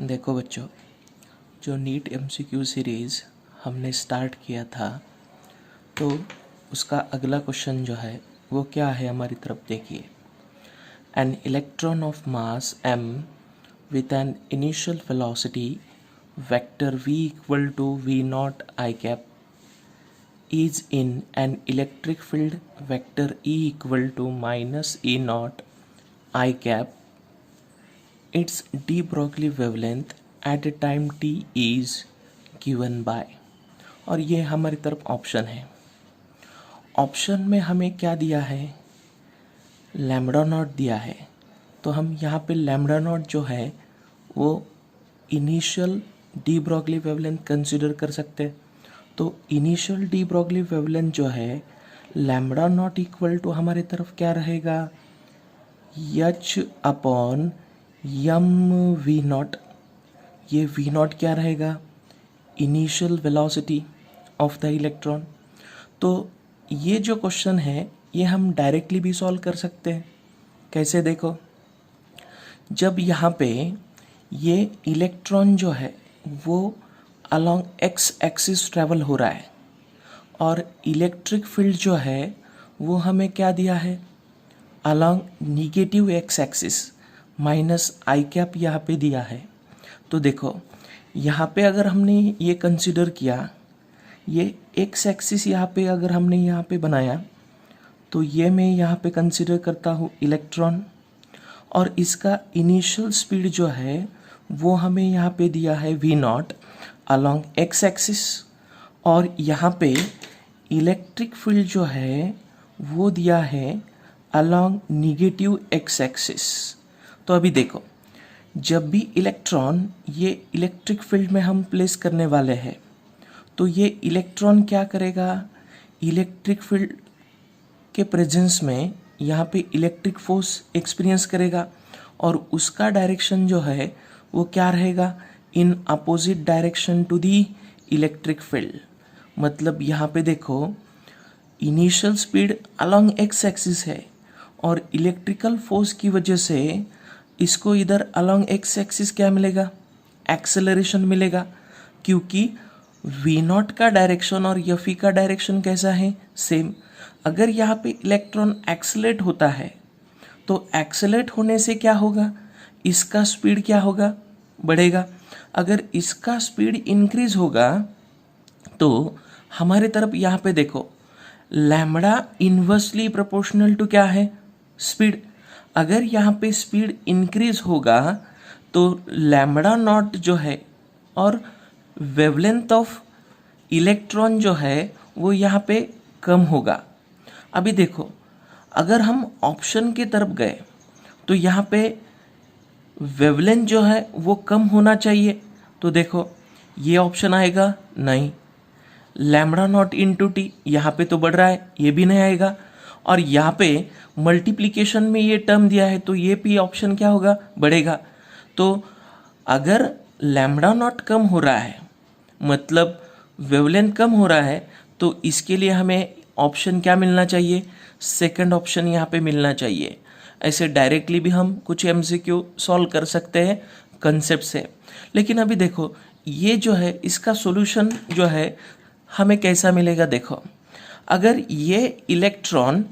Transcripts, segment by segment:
देखो बच्चों, जो नीट एमसीक्यू सीरीज़ हमने स्टार्ट किया था, तो उसका अगला क्वेश्चन जो है वो क्या है हमारी तरफ देखिए। An electron of mass m with an initial velocity vector v equal to v naught I cap is in an electric field vector E equal to minus E naught I cap. Its de Broglie wavelength at a time t is given by। और ये हमारी तरफ option है। Option में हमें क्या दिया है, लैम्बडा नॉट दिया है। तो हम यहाँ पे लैम्बडा नॉट जो है वो initial D Broglie wavelength consider कर सकते हैं। तो इनिशियल डी ब्रॉगली वेवलेंथ जो है लैम्बडा नॉट इक्वल टू हमारे तरफ क्या रहेगा, H upon Yama we not. ये वी नॉट क्या रहेगा, initial velocity of the electron. तो ये जो क्वेश्चन है ये हम डायरेक्टली भी सॉल्व कर सकते हैं। कैसे, देखो, जब यहाँ पे ये इलेक्ट्रॉन जो है वो अलोंग एक्स एक्सिस ट्रैवल हो रहा है और इलेक्ट्रिक फील्ड जो है वो हमें क्या दिया है, along negative x axis minus i cap यहाँ पे दिया है। तो देखो यहाँ पे अगर हमने ये कंसिडर किया, ये एक्स एक्सिस यहाँ पे अगर हमने यहाँ पे बनाया, तो ये मैं यहाँ पे कंसिडर करता हूँ इलेक्ट्रॉन, और इसका इनिशियल स्पीड जो है वो हमें यहाँ पे दिया है v naught along x axis, और यहाँ पे इलेक्ट्रिक फील्ड जो है वो दिया है अलोंग निगेटिव एक्स एक्सिस। तो अभी देखो, जब भी इलेक्ट्रॉन ये इलेक्ट्रिक फील्ड में हम प्लेस करने वाले हैं, तो ये इलेक्ट्रॉन क्या करेगा, इलेक्ट्रिक फील्ड के प्रेजेंस में यहाँ पे इलेक्ट्रिक फोर्स एक्सपीरियंस करेगा, और उसका डायरेक्शन जो है वो क्या रहेगा, in opposite direction to the electric field. मतलब यहाँ पे देखो, initial speed along x axis है और इलेक्ट्रिकल फोर्स की वजह से इसको इधर अलोंग एक्स एक्सिस क्या मिलेगा, एक्सेलरेशन मिलेगा, क्योंकि वी नॉट का डायरेक्शन और एफ ई का डायरेक्शन कैसा है, सेम। अगर यहाँ पे इलेक्ट्रॉन एक्सेलेरेट होता है तो एक्सेलेरेट होने से क्या होगा, इसका स्पीड क्या होगा, बढ़ेगा। अगर इसका स्पीड इंक्रीज होगा तो हमारे तरफ यहाँ पे देखो, लैम्बडा इन्वर्सली प्रोपोर्शनल टू क्या है, स्पीड। अगर यहाँ पे स्पीड इंक्रीज होगा तो लैम्बडा नॉट जो है और वेवलेंथ ऑफ इलेक्ट्रॉन जो है वो यहाँ पे कम होगा। अभी देखो, अगर हम ऑप्शन की तरफ गए तो यहाँ पे वेवलेंथ जो है वो कम होना चाहिए। तो देखो ये ऑप्शन आएगा नहीं, लैम्बडा नॉट इंटू टी यहाँ पे तो बढ़ रहा है, ये भी नहीं आएगा, और यहाँ पे मल्टीप्लिकेशन में ये टर्म दिया है तो ये भी ऑप्शन क्या होगा, बढ़ेगा। तो अगर लैम्बडा नॉट कम हो रहा है, मतलब वेवलेंथ कम हो रहा है, तो इसके लिए हमें ऑप्शन क्या मिलना चाहिए, सेकंड ऑप्शन यहाँ पे मिलना चाहिए। ऐसे डायरेक्टली भी हम कुछ एमसीक्यू सॉल्व कर सकते हैं कंसेप्ट से। लेकिन अभी देखो, ये जो है इसका सॉल्यूशन जो है हमें कैसा मिलेगा, देखो, अगर ये इलेक्ट्रॉन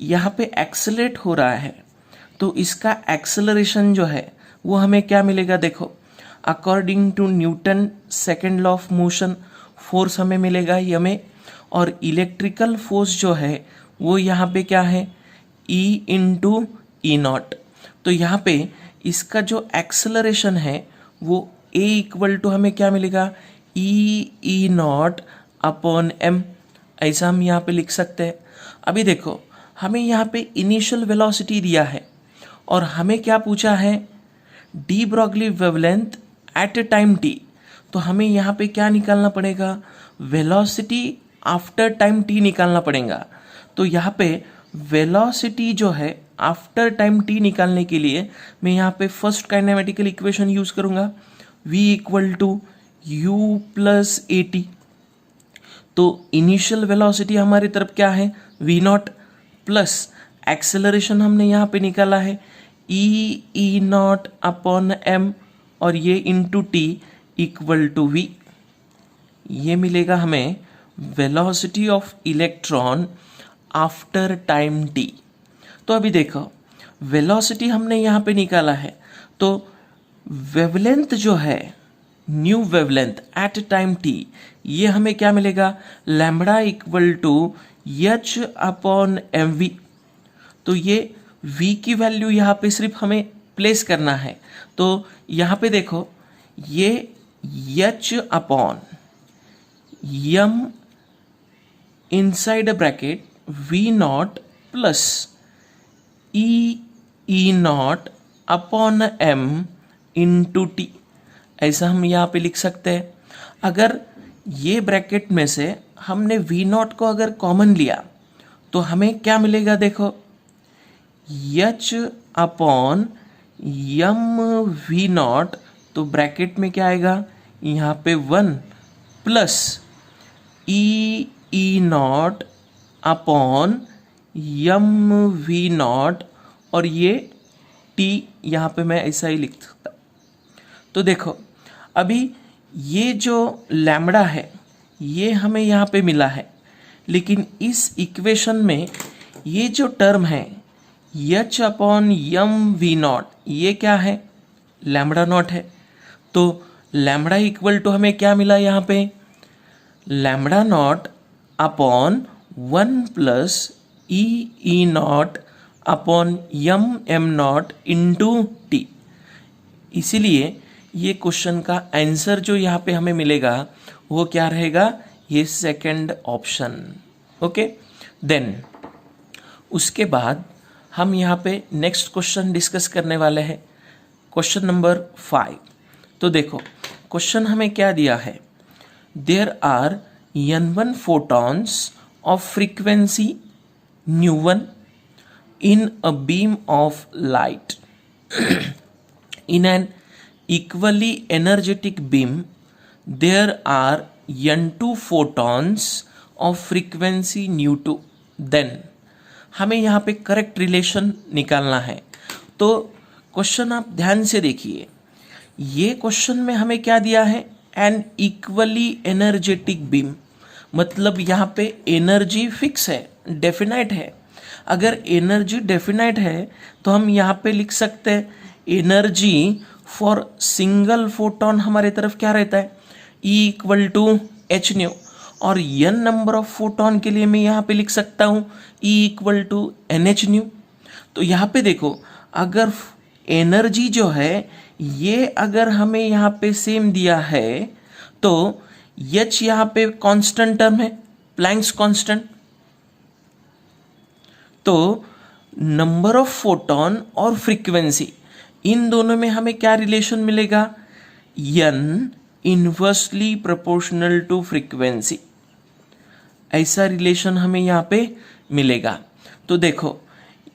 यहाँ पे एक्सेलरेट हो रहा है तो इसका एक्सेलरेशन जो है वो हमें क्या मिलेगा, देखो, according to Newton second law of motion force हमें मिलेगा ये में, और इलेक्ट्रिकल फोर्स जो है वो यहाँ पे क्या है, E इंटू ई नॉट। तो यहाँ पे इसका जो एक्सेलरेशन है वो A इक्वल टू हमें क्या मिलेगा, ई नॉट अपॉन m, ऐसा हम यहाँ पे लिख सकते हैं। अभी देखो, हमें यहाँ पे इनिशियल वेलोसिटी दिया है और हमें क्या पूछा है, de Broglie wavelength at a time t। तो हमें यहाँ पे क्या निकालना पड़ेगा, वेलोसिटी आफ्टर टाइम t निकालना पड़ेगा। तो यहाँ पे वेलोसिटी जो है आफ्टर टाइम t निकालने के लिए मैं यहाँ पे फर्स्ट काइनेमेटिकल इक्वेशन यूज करूँगा, v equal to u plus a t. तो इनिशियल वेलोसिटी हमारी तरफ क्या है, v नॉट, प्लस एक्सेलरेशन हमने यहाँ पे निकाला है ई नॉट अपॉन एम और ये into T equal to v. ये मिलेगा हमें velocity of electron after time t. तो अभी देखो वेलोसिटी हमने यहाँ पे निकाला है, तो वेवलेंथ जो है, new wavelength at time T, ये हमें क्या मिलेगा, lambda equal to H upon M V. तो ये v की वैल्यू यहाँ पे सिर्फ हमें प्लेस करना है। तो यहाँ पे देखो ये h upon M inside bracket v naught plus E naught upon m into T, ऐसा हम यहाँ पे लिख सकते हैं। अगर ये ब्रैकेट में से हमने v नॉट को अगर कॉमन लिया तो हमें क्या मिलेगा, देखो H upon Yama we not, तो ब्रैकेट में क्या आएगा, यहाँ पे 1 plus E naught upon Yama we not और ये टी यहाँ पे मैं ऐसा ही लिख सकता। तो देखो अभी ये जो लैम्बडा है ये हमें यहाँ पे मिला है, लेकिन इस इक्वेशन में ये जो टर्म है H upon Yama we not, ये क्या है, लैम्बडा नॉट है। तो लैम्बडा इक्वल टू हमें क्या मिला यहाँ पे, lambda naught upon 1 plus E naught upon M M naught into T. इसीलिए ये क्वेश्चन का आंसर जो यहाँ पे हमें मिलेगा वो क्या रहेगा, ये सेकंड ऑप्शन। ओके, देन उसके बाद हम यहाँ पे नेक्स्ट क्वेश्चन डिस्कस करने वाले हैं, क्वेश्चन नंबर 5। तो देखो क्वेश्चन हमें क्या दिया है, there are n1 photons of frequency nu1 in a beam of light in an equally energetic beam there are n2 photons of frequency nu2, then हमें यहाँ पे करेक्ट रिलेशन निकालना है। तो क्वेश्चन आप ध्यान से देखिए, ये क्वेश्चन में हमें क्या दिया है, एन इक्वली एनर्जेटिक बीम, मतलब यहाँ पे एनर्जी फिक्स है, डेफिनाइट है। अगर एनर्जी डेफिनाइट है तो हम यहाँ पे लिख सकते हैं एनर्जी फॉर सिंगल फोटोन हमारे तरफ क्या रहता है, E equal to H nu, और n नंबर ऑफ फोटोन के लिए मैं यहाँ पे लिख सकता हूँ E equal to N H nu. तो यहाँ पे देखो अगर एनर्जी जो है ये अगर हमें यहाँ पे सेम दिया है तो H यहाँ पे कांस्टेंट टर्म है, प्लैंक्स कांस्टेंट। तो नंबर ऑफ फोटोन और फ्रीक्वेंसी, इन दोनों में हमें क्या रिलेशन मिलेगा, n inversely proportional to frequency, ऐसा रिलेशन हमें यहाँ पे मिलेगा। तो देखो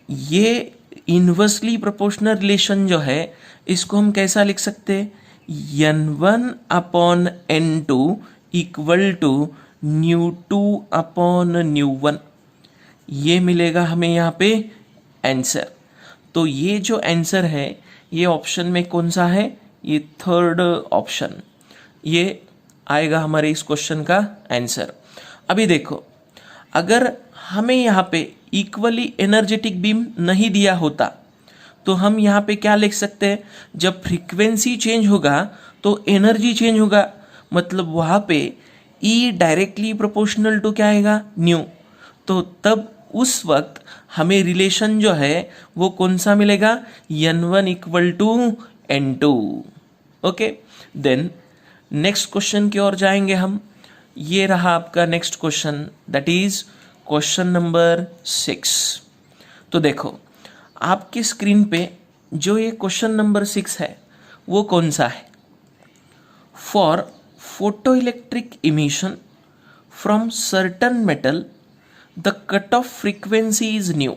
ये इनवर्सली प्रोपोर्शनल रिलेशन जो है इसको हम कैसा लिख सकते हैं, n1 upon n2 equal to nu2 upon nu1, ये मिलेगा हमें यहाँ पे आंसर। तो ये जो आंसर है ये ऑप्शन में कौन सा है, ये थर्ड ऑप्शन, ये आएगा हमारे इस क्वेश्चन का आंसर। अभी देखो अगर हमें यहाँ पे इक्वली एनर्जेटिक बीम नहीं दिया होता तो हम यहाँ पे क्या लिख सकते हैं, जब फ्रीक्वेंसी चेंज होगा तो एनर्जी चेंज होगा, मतलब वहाँ पे E डायरेक्टली प्रोपोर्शनल टू क्या आएगा, न्यू। तो तब उस वक्त हमें रिलेशन जो है वो कौन सा मिलेगा, n1 equal to n2। Okay, then next question की ओर जाएंगे हम। ये रहा आपका next question, that is question number 6। तो देखो आपकी स्क्रीन पे जो ये क्वेश्चन नंबर 6 है वो कौन सा है, for photo electric emission from certain metal the cut off frequency is new.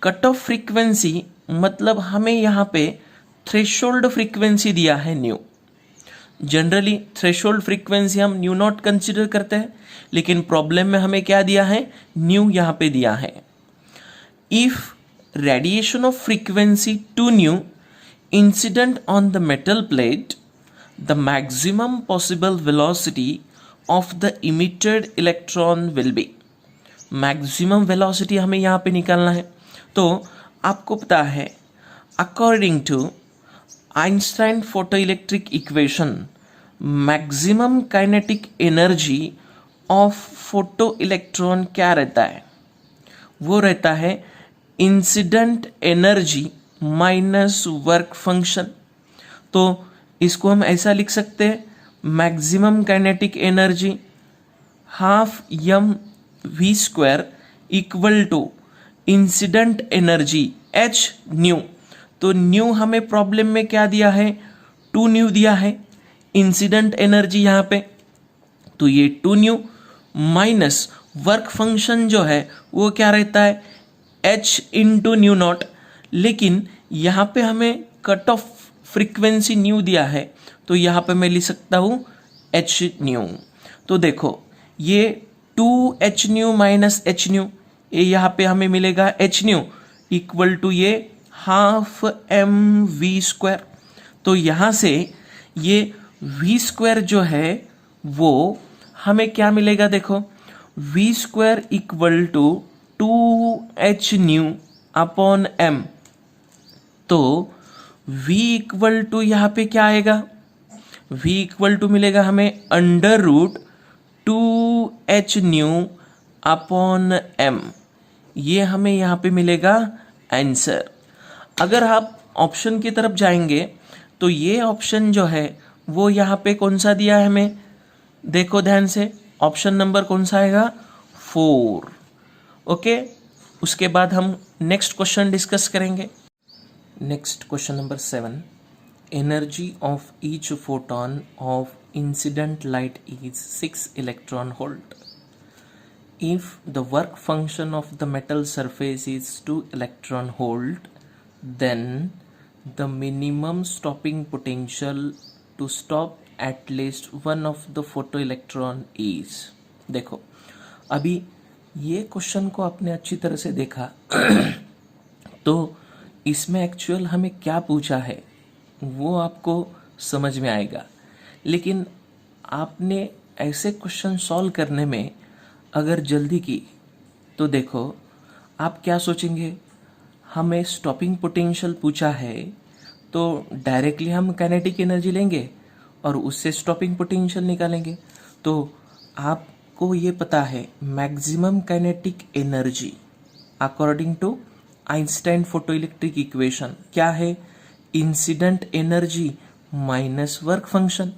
Cut off frequency मतलब हमें यहाँ पे थ्रेशोल्ड फ्रीक्वेंसी दिया है न्यू। जनरली थ्रेशोल्ड फ्रीक्वेंसी हम न्यू नॉट कंसिडर करते हैं, लेकिन प्रॉब्लम में हमें क्या दिया है, न्यू यहाँ पे दिया है। If radiation of frequency 2 nu incident on the metal plate, the maximum possible velocity of the emitted electron will be. Maximum velocity हमें यहाँ पे निकालना है। तो आपको पता है according to Einstein photoelectric equation, maximum kinetic energy of photo electron क्या रहता है? वो रहता है incident energy minus work function. तो इसको हम ऐसा लिख सकते हैं, maximum kinetic energy half M V square equal to incident energy H nu. तो न्यू हमें प्रॉब्लम में क्या दिया है? 2 न्यू दिया है इंसिडेंट एनर्जी यहाँ पे, तो ये 2 न्यू माइनस वर्क फंक्शन जो है वो क्या रहता है? h into new not. लेकिन यहाँ पे हमें कट ऑफ फ्रीक्वेंसी न्यू दिया है, तो यहाँ पे मैं लिख सकता हूँ h न्यू। तो देखो ये 2h new minus h new, ये यहाँ पे हमें मिलेगा h न्यू इक्वल टू ये हाफ एम वी स्क्वायर। तो यहाँ से ये वी स्क्वायर जो है वो हमें क्या मिलेगा? देखो V square equal to 2h nu upon m। तो v इक्वल टू यहाँ पे क्या आएगा? v इक्वल टू मिलेगा हमें under root 2h nu upon m। ये हमें यहाँ पे मिलेगा आंसर। अगर आप ऑप्शन की तरफ जाएंगे तो ये ऑप्शन जो है वो यहाँ पे कौन सा दिया है हमें? देखो ध्यान से, ऑप्शन नंबर कौन सा आएगा? 4। ओके, उसके बाद हम नेक्स्ट क्वेश्चन डिस्कस करेंगे। Next question number 7, energy of each photon of incident light is 6 electron volt. If the work function of the metal surface is 2 electron volt, then the minimum stopping potential to stop at least one of the photoelectron is। देखो अभी ये question को आपने अच्छी तरह से देखा तो इसमें एक्चुअल हमें क्या पूछा है वो आपको समझ में आएगा। लेकिन आपने ऐसे क्वेश्चन सॉल्व करने में अगर जल्दी की तो देखो आप क्या सोचेंगे, हमें स्टॉपिंग पोटेंशियल पूछा है तो डायरेक्टली हम काइनेटिक एनर्जी लेंगे और उससे स्टॉपिंग पोटेंशियल निकालेंगे। तो आपको ये पता है maximum kinetic energy according to Einstein photoelectric equation क्या है? Incident energy minus work function.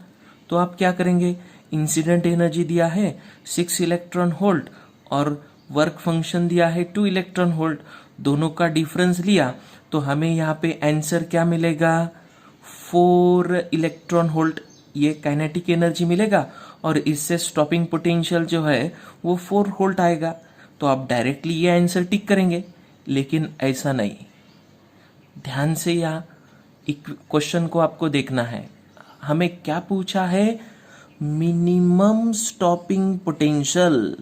तो आप क्या करेंगे, इंसिडेंट एनर्जी दिया है 6 इलेक्ट्रॉन वोल्ट और वर्क फंक्शन दिया है 2 इलेक्ट्रॉन वोल्ट, दोनों का डिफरेंस लिया तो हमें यहाँ पे आंसर क्या मिलेगा? 4 इलेक्ट्रॉन वोल्ट ये काइनेटिक एनर्जी मिलेगा और इससे स्टॉपिंग पोटेंशियल जो है वो 4 वोल्ट आएगा। तो आप डायरेक्टली ये आंसर टिक करेंगे, लेकिन ऐसा नहीं। ध्यान से यहाँ क्वेश्चन को आपको देखना है, हमें क्या पूछा है? मिनिमम स्टॉपिंग पोटेंशियल,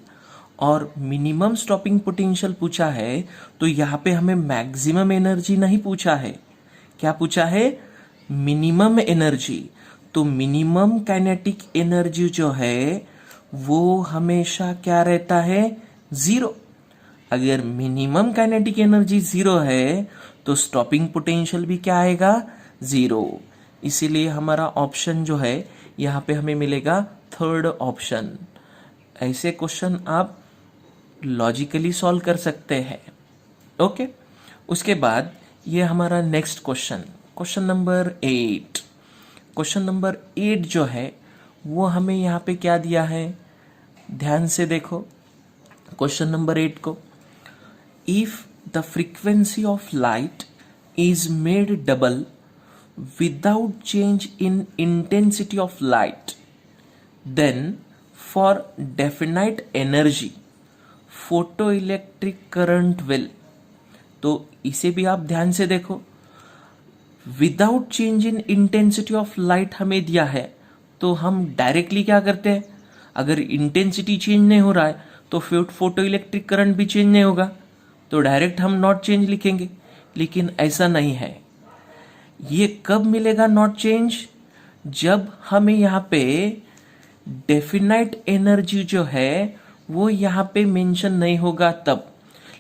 और मिनिमम स्टॉपिंग पोटेंशियल पूछा है तो यहाँ पे हमें मैक्सिमम एनर्जी नहीं पूछा है। क्या पूछा है? Minimum energy. तो मिनिमम काइनेटिक एनर्जी जो है वो हमेशा क्या रहता है? 0। अगर मिनिमम काइनेटिक एनर्जी 0 है तो स्टॉपिंग पोटेंशियल भी क्या आएगा? 0। इसीलिए हमारा ऑप्शन जो है यहाँ पे हमें मिलेगा थर्ड ऑप्शन। ऐसे क्वेश्चन आप लॉजिकली सॉल्व कर सकते हैं। ओके, उसके बाद ये हमारा next question, question number 8। Question number 8 जो है वो हमें यहाँ पे क्या दिया है? ध्यान से देखो क्वेश्चन नंबर 8 को। If the frequency of light is made double without change in intensity of light, then for definite energy photo electric current will. तो इसे भी आप ध्यान से देखो, without change in intensity of light हमें दिया है तो हम डायरेक्टली क्या करते हैं, अगर इंटेंसिटी चेंज नहीं हो रहा है तो फोटो इलेक्ट्रिक करंट भी चेंज नहीं होगा, तो डायरेक्ट हम नॉट चेंज लिखेंगे। लेकिन ऐसा नहीं है। ये कब मिलेगा नॉट चेंज? जब हमें यहाँ पे डेफिनाइट एनर्जी जो है वो यहाँ पे मेंशन नहीं होगा तब।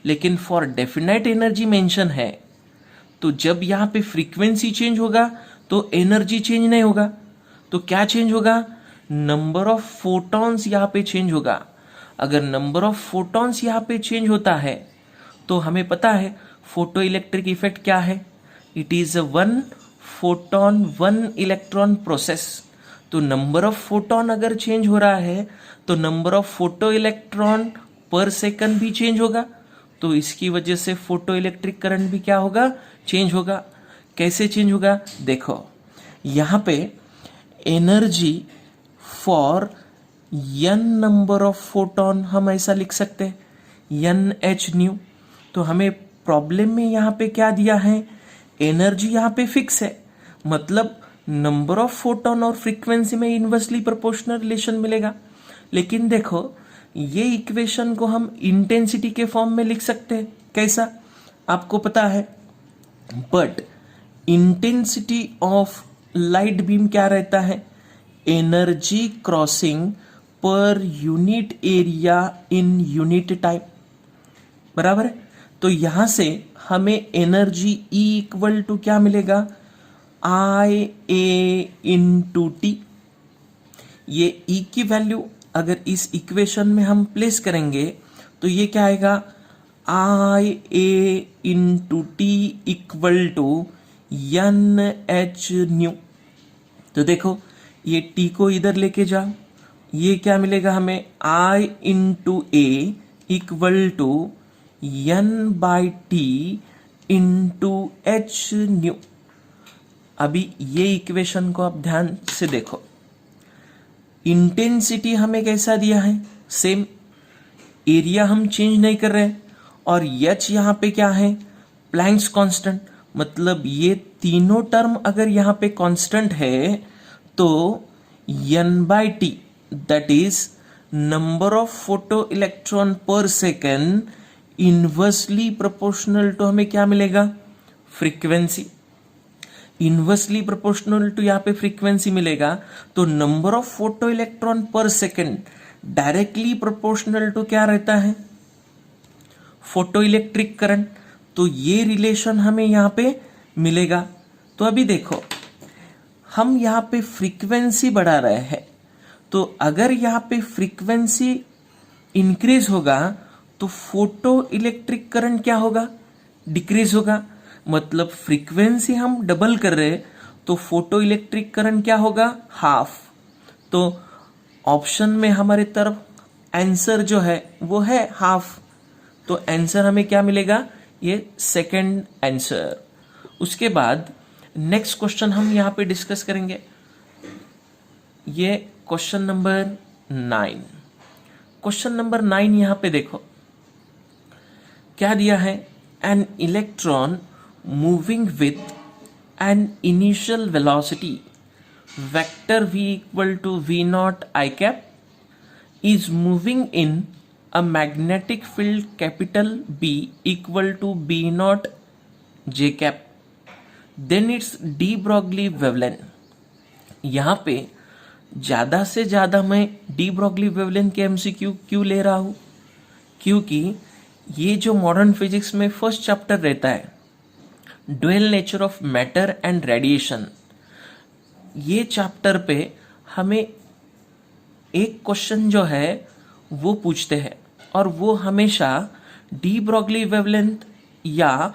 लेकिन फॉर डेफिनाइट एनर्जी मेंशन है, तो जब यहाँ पे फ्रीक्वेंसी चेंज होगा तो एनर्जी चेंज नहीं होगा। तो क्या चेंज होगा? नंबर ऑफ फोटॉन्स यहाँ पे चेंज होगा। अगर नंबर ऑफ फोटॉन्स यहाँ पे चेंज होता है तो हमें पता है फोटो इलेक्ट्रिक इफेक्ट क्या है? It is one photon one electron process. तो नंबर ऑफ फोटॉन अगर चेंज हो रहा है तो नंबर ऑफ फोटो इलेक्ट्रॉन पर सेकंड भी चेंज होगा। तो इसकी वजह से फोटो इलेक्ट्रिक करंट भी क्या होगा? चेंज होगा। कैसे चेंज होगा? देखो यहाँ पे energy for n number of photon हम ऐसा लिख सकते हैं n h न्यू। तो हमें प्रॉब्लम में यहाँ पे क्या दिया है? एनर्जी यहाँ पे फिक्स है, मतलब नंबर ऑफ फोटॉन और फ्रीक्वेंसी में इनवर्सली प्रोपोर्शनल रिलेशन मिलेगा। लेकिन देखो ये इक्वेशन को हम इंटेंसिटी के फॉर्म में लिख सकते हैं। कैसा? आपको पता है, but intensity of light beam क्या रहता है? Energy crossing per unit area in unit time, बराबर है। तो यहां से हमें एनर्जी E इक्वल टू क्या मिलेगा? I A into T. ये E की वैल्यू अगर इस इक्वेशन में हम प्लेस करेंगे तो ये क्या आएगा? I A into T equal to NH nu. तो देखो ये T को इधर लेके जाओ, ये क्या मिलेगा हमें? I into A equal to N/T into H nu. अभी ये इक्वेशन को आप ध्यान से देखो, इंटेंसिटी हमें कैसा दिया है? सेम। एरिया हम चेंज नहीं कर रहे हैं, और H यहाँ पे क्या है? Planck's constant. मतलब ये तीनों टर्म अगर यहाँ पे कांस्टेंट है तो N/T that is number of photo electron पर सेकेंड इनवर्सली प्रोपोर्शनल टू हमें क्या मिलेगा? फ्रीक्वेंसी। इनवर्सली प्रोपोर्शनल टू यहाँ पे फ्रीक्वेंसी मिलेगा, तो नंबर ऑफ फोटो इलेक्ट्रॉन पर सेकेंड डायरेक्टली प्रोपोर्शनल टू क्या रहता है? Photo electric current. तो ये रिलेशन हमें यहाँ पे मिलेगा। तो अभी देखो हम यहाँ पे फ्रीक्वेंसी बढ़ा रहे हैं, तो अगर यहाँ पे फ्रीक्वेंसी इंक्रीज होगा तो फोटो इलेक्ट्रिक करंट क्या होगा? डिक्रीज होगा। मतलब फ्रीक्वेंसी हम डबल कर रहे हैं तो फोटो इलेक्ट्रिक करंट क्या होगा? हाफ। तो ऑप्शन में हमारे तरफ आंसर जो है वो है हाफ। तो आंसर हमें क्या मिलेगा? ये सेकंड आंसर। उसके बाद नेक्स्ट क्वेश्चन हम यहाँ पे डिस्कस करेंगे, ये क्वेश्चन नंबर 9। क्वेश्चन नंबर 9 यहाँ पे देखो क्या दिया है? An electron moving with an initial velocity vector v equal to v0 I cap is moving in a magnetic field capital B equal to B0 J cap, then it's de Broglie wavelength। यहाँ पे ज़्यादा से ज़्यादा मैं D Broglie wavelength के MCQ क्यों ले रहा हूँ? क्योंकि ये जो मॉडर्न फिजिक्स में फर्स्ट चैप्टर रहता है, dual nature of matter and radiation, ये चैप्टर पे हमें एक क्वेश्चन जो है वो पूछते हैं, और वो हमेशा डी ब्रॉगली वेवलेंथ या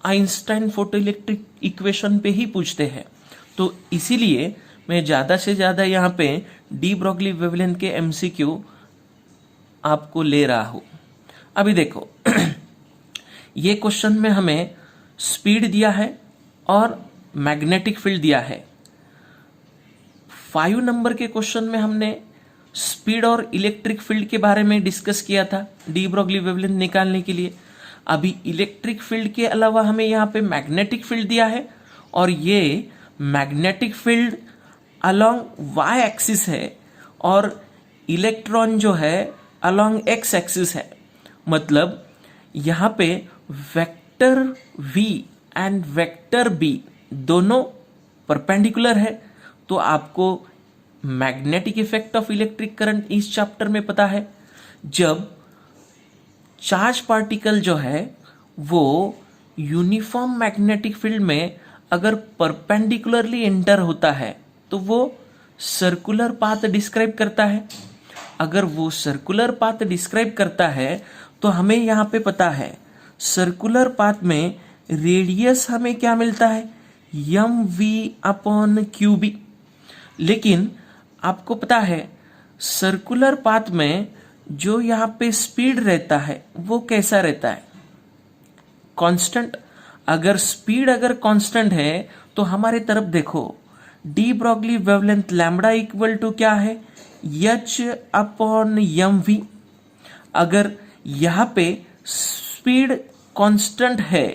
आइंस्टाइन फोटोइलेक्ट्रिक इक्वेशन पे ही पूछते हैं। तो इसीलिए मैं ज़्यादा से ज़्यादा यहाँ पे डी ब्रॉगली वेवलेंथ के MCQ आपको ले रहा हूँ। अभी देखो ये क्वेश्चन में हमें स्पीड दिया है और मैग्नेटिक फील्ड दिया है। 5 नंबर के क्वेश्चन में हमने स्पीड और इलेक्ट्रिक फील्ड के बारे में डिस्कस किया था डी ब्रॉगली वेवलेंथ निकालने के लिए। अभी इलेक्ट्रिक फील्ड के अलावा हमें यहाँ पे मैग्नेटिक फील्ड दिया है, और ये magnetic field along y axis है और इलेक्ट्रॉन जो है अलोंग x एक्सिस है। मतलब यहाँ पे vector v and vector B दोनों परपेंडिकुलर है, तो आपको magnetic effect of electric current इस चैप्टर में पता है। जब चार्ज पार्टिकल जो है वो यूनिफॉर्म मैग्नेटिक फील्ड में अगर परपेंडिकुलरली एंटर होता है तो वो सर्कुलर पाथ डिस्क्राइब करता है। अगर वो सर्कुलर पाथ डिस्क्राइब करता है तो हमें यहाँ पे पता है सर्कुलर पाथ में रेडियस हमें क्या मिलता है, M V upon Q B. लेकिन आपको पता है सर्कुलर पाथ में जो यहाँ पे स्पीड रहता है वो कैसा रहता है, कांस्टेंट। अगर स्पीड अगर कांस्टेंट है तो हमारे तरफ देखो, de Broglie wavelength lambda equal to क्या है, एच अपॉन एम वी। अगर यहाँ पे स्पीड कांस्टेंट है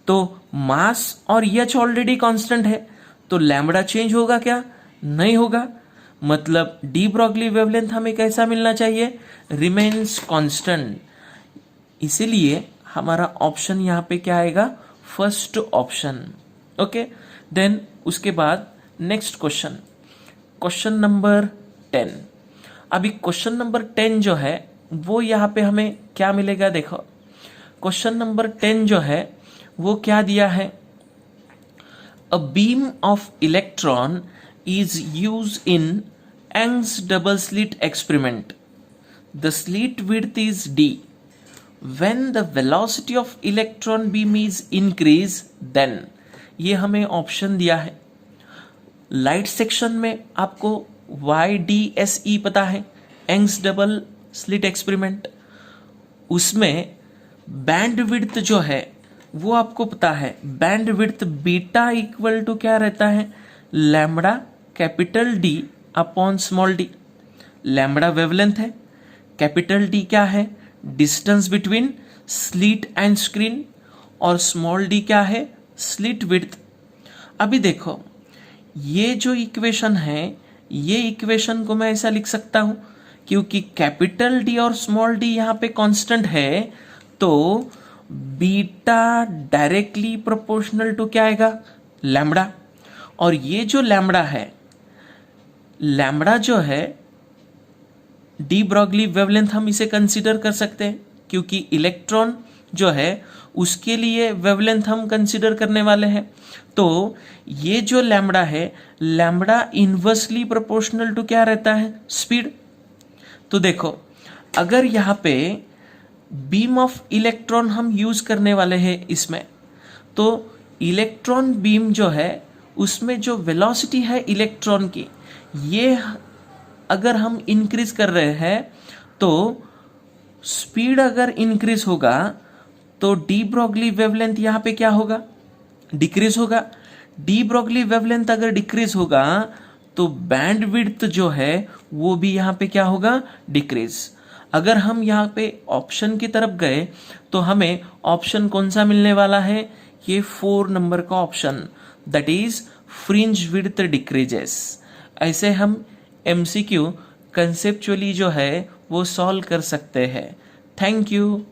तो मास और एच ऑलरेडी कांस्टेंट है, तो लैम्बडा चेंज होगा क्या, नहीं होगा। मतलब डी ब्रॉगली वेवलेंथ हमें कैसा मिलना चाहिए, रिमेन्स कांस्टेंट। इसीलिए हमारा ऑप्शन यहाँ पे क्या आएगा, फर्स्ट ऑप्शन। ओके, देन उसके बाद नेक्स्ट क्वेश्चन, क्वेश्चन नंबर 10। अभी क्वेश्चन नंबर 10 जो है वो यहाँ पे हमें क्या मिलेगा, देखो क्वेश्चन नंबर 10 जो है वो क्या दिया है, a beam of electron is used in Young's double slit experiment. The slit width is d. When the velocity of electron beam is increased, then ये हमें ऑप्शन दिया है। लाइट सेक्शन में आपको YDSE पता है, यंग्स डबल स्लिट एक्सपेरिमेंट। उसमें band width जो है वो आपको पता है, band width beta equal to क्या रहता है, lambda capital D upon small D. Lambda wavelength है, कैपिटल डी क्या है, distance between slit and screen, और स्मॉल डी क्या है, स्लिट विड्थ। अभी देखो ये जो इक्वेशन है, ये इक्वेशन को मैं ऐसा लिख सकता हूं, क्योंकि कैपिटल डी और स्मॉल डी यहां पे कांस्टेंट है, तो बीटा डायरेक्टली प्रोपोर्शनल टू क्या आएगा, लैम्बडा। और ये जो लैम्बडा है, लैम्बडा जो है डी ब्रॉगली वेवलेंथ हम इसे कंसीडर कर सकते हैं, क्योंकि इलेक्ट्रॉन जो है उसके लिए वेवलेंथ हम कंसीडर करने वाले हैं। तो ये जो लैम्बडा है, लैम्बडा इनवर्सली प्रोपोर्शनल टू क्या रहता है, स्पीड। तो देखो अगर यहाँ पे बीम ऑफ इलेक्ट्रॉन हम यूज करने वाले हैं इसमें, तो इलेक्ट्रॉन बीम जो है उसमें जो वेलोसिटी है इलेक्ट्रॉन की, ये अगर हम इंक्रीज कर रहे हैं तो स्पीड अगर इंक्रीज होगा तो डी ब्रॉगली वेवलेंथ यहाँ पे क्या होगा, डिक्रीज होगा। डी ब्रॉगली वेवलेंथ अगर डिक्रीज होगा तो बैंड विड्थ जो है वो भी यहाँ पे क्या होगा, डिक्रीज। अगर हम यहाँ पे ऑप्शन की तरफ गए तो हमें ऑप्शन कौन सा मिलने वाला है, ये 4 नंबर का option, that is fringe width decreases. ऐसे हम MCQ कंसेप्चुअली जो है वो सॉल्व कर सकते हैं। Thank you.